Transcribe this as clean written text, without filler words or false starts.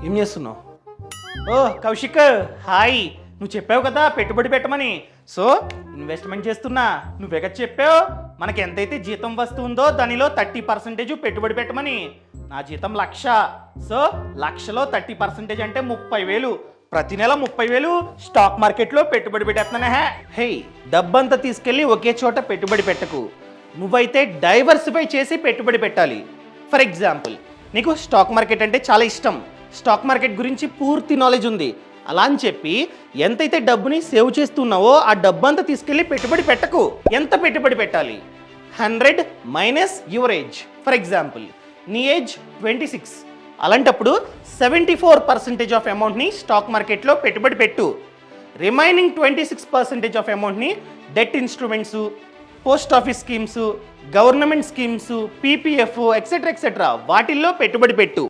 ఏం చేస్తున్నావు? ఓ కౌశిక్, హాయ్. నువ్వు చెప్పావు కదా పెట్టుబడి పెట్టమని, సో ఇన్వెస్ట్మెంట్ చేస్తున్నా. నువ్వే కదా చెప్పావు మనకి ఎంతైతే జీతం వస్తుందో దానిలో 30% పెట్టుబడి పెట్టమని. నా జీతం 1,00,000, సో 1,00,000లో 30% అంటే 30,000. ప్రతి నెల 30,000 స్టాక్ మార్కెట్లో పెట్టుబడి పెట్టేస్తున్నానే. హే, డబ్బంతా తీసుకెళ్ళి ఒకే చోట పెట్టుబడి పెట్టకు. నువ్వైతే డైవర్సిఫై చేసి పెట్టుబడి పెట్టాలి. ఫర్ ఎగ్జాంపుల్, నీకు స్టాక్ మార్కెట్ అంటే చాలా ఇష్టం, స్టాక్ మార్కెట్ గురించి పూర్తి నాలెడ్జ్ ఉంది. అలా అని చెప్పి ఎంతైతే డబ్బుని సేవ్ చేస్తున్నావో ఆ డబ్బంతా తీసుకెళ్ళి పెట్టుబడి పెట్టకు. ఎంత పెట్టుబడి పెట్టాలి? 100 minus your age. For example, నీ ఏజ్ 26. అలాంటప్పుడు 74% ఆఫ్ అమౌంట్ని స్టాక్ మార్కెట్లో పెట్టుబడి పెట్టు. రిమైనింగ్ 26% ఆఫ్ అమౌంట్ని debt instruments, post office schemes, government schemes, PPF etcetera వాటిల్లో పెట్టుబడి పెట్టు.